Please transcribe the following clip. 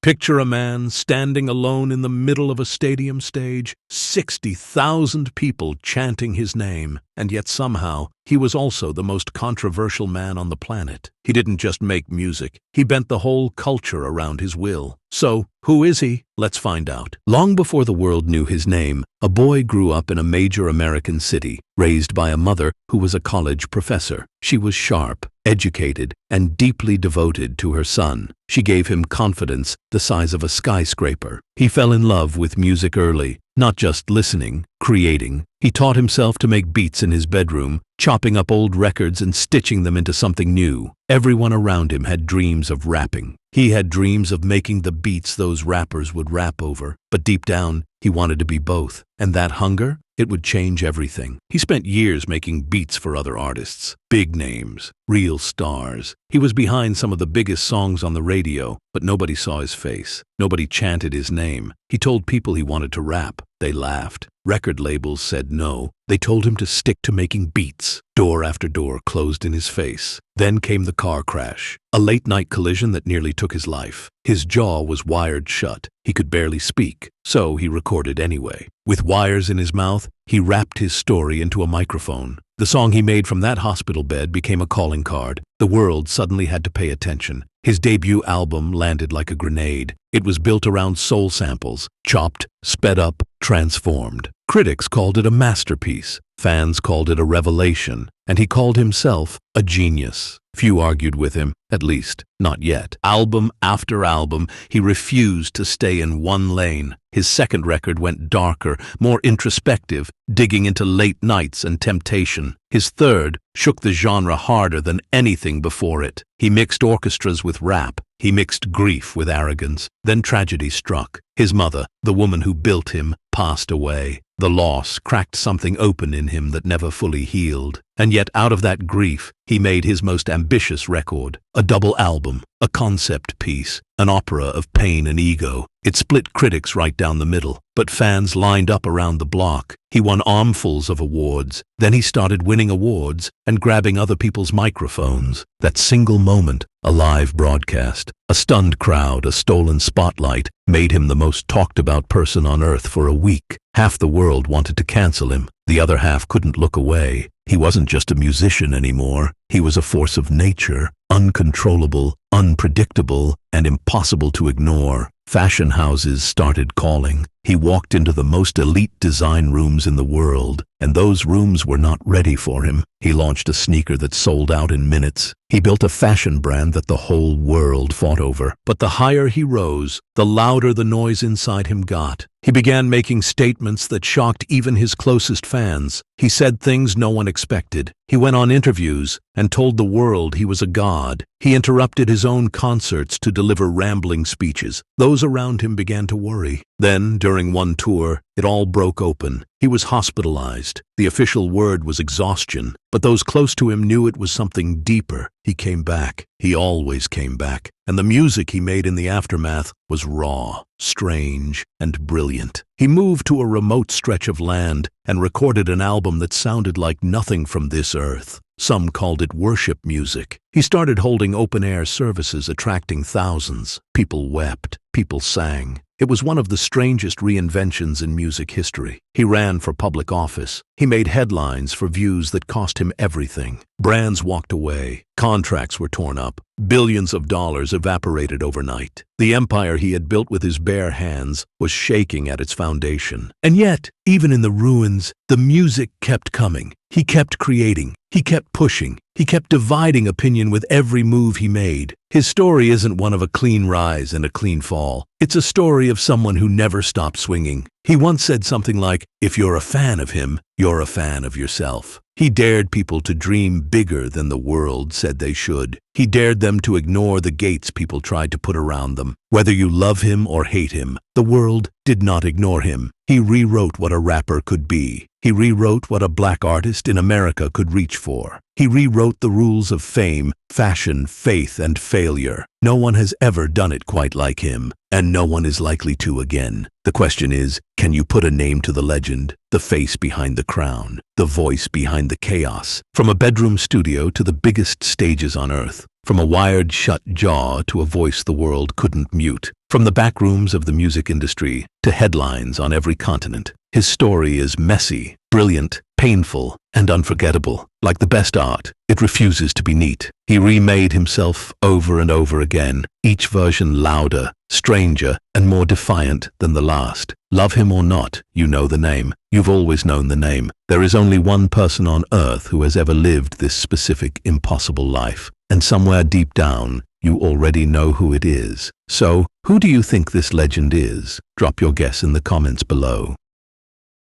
Picture a man standing alone in the middle of a stadium stage, 60,000 people chanting his name, and yet somehow he was also the most controversial man on the planet. He didn't just make music, he bent the whole culture around his will. So, who is he? Let's find out. Long before the world knew his name, a boy grew up in a major American city, raised by a mother who was a college professor. She was sharp, educated, and deeply devoted to her son. She gave him confidence the size of a skyscraper. He fell in love with music early, not just listening, creating. He taught himself to make beats in his bedroom, chopping up old records and stitching them into something new. Everyone around him had dreams of rapping. He had dreams of making the beats those rappers would rap over. But deep down, he wanted to be both. And that hunger? It would change everything. He spent years making beats for other artists, big names, real stars. He was behind some of the biggest songs on the radio, but nobody saw his face. Nobody chanted his name. He told people he wanted to rap. They laughed. Record labels said no. They told him to stick to making beats. Door after door closed in his face. Then came the car crash, a late-night collision that nearly took his life. His jaw was wired shut. He could barely speak, so he recorded anyway. With wires in his mouth, he rapped his story into a microphone. The song he made from that hospital bed became a calling card. The world suddenly had to pay attention. His debut album landed like a grenade. It was built around soul samples, chopped, sped up, transformed. Critics called it a masterpiece. Fans called it a revelation. And he called himself a genius. Few argued with him, at least, not yet. Album after album, he refused to stay in one lane. His second record went darker, more introspective, digging into late nights and temptation. His third shook the genre harder than anything before it. He mixed orchestras with rap. He mixed grief with arrogance. Then tragedy struck. His mother, the woman who built him, passed away. The loss cracked something open in him that never fully healed. And yet out of that grief, he made his most ambitious record, a double album, a concept piece, an opera of pain and ego. It split critics right down the middle, but fans lined up around the block. He won armfuls of awards. Then he started winning awards and grabbing other people's microphones. That single moment, a live broadcast, a stunned crowd, a stolen spotlight, made him the most talked about person on earth for a week. Half the world wanted to cancel him. The other half couldn't look away. He wasn't just a musician anymore. He was a force of nature, uncontrollable, unpredictable, and impossible to ignore. Fashion houses started calling. He walked into the most elite design rooms in the world, and those rooms were not ready for him. He launched a sneaker that sold out in minutes. He built a fashion brand that the whole world fought over. But the higher he rose, the louder the noise inside him got. He began making statements that shocked even his closest fans. He said things no one expected. He went on interviews and told the world he was a god. He interrupted his own concerts to deliver rambling speeches. Those around him began to worry. Then, during one tour, it all broke open. He was hospitalized. The official word was exhaustion, but those close to him knew it was something deeper. He came back. He always came back. And the music he made in the aftermath was raw, strange, and brilliant. He moved to a remote stretch of land and recorded an album that sounded like nothing from this earth. Some called it worship music. He started holding open-air services, attracting thousands. People wept. People sang. It was one of the strangest reinventions in music history. He ran for public office. He made headlines for views that cost him everything. Brands walked away. Contracts were torn up. Billions of dollars evaporated overnight. The empire he had built with his bare hands was shaking at its foundation. And yet, even in the ruins, the music kept coming. He kept creating. He kept pushing. He kept dividing opinion with every move he made. His story isn't one of a clean rise and a clean fall. It's a story of someone who never stopped swinging. He once said something like, "If you're a fan of him, you're a fan of yourself." He dared people to dream bigger than the world said they should. He dared them to ignore the gates people tried to put around them. Whether you love him or hate him, the world did not ignore him. He rewrote what a rapper could be. He rewrote what a black artist in America could reach for. He rewrote the rules of fame, fashion, faith, and failure. No one has ever done it quite like him, and no one is likely to again. The question is, can you put a name to the legend, the face behind the crown, the voice behind the chaos? From a bedroom studio to the biggest stages on earth, From a wired-shut jaw to a voice the world couldn't mute. From the back rooms of the music industry to headlines on every continent. His story is messy, brilliant, painful, and unforgettable. Like the best art, it refuses to be neat. He remade himself over and over again, each version louder, stranger, and more defiant than the last. Love him or not, you know the name. You've always known the name. There is only one person on earth who has ever lived this specific, impossible life. And somewhere deep down, you already know who it is. So, who do you think this legend is? Drop your guess in the comments below.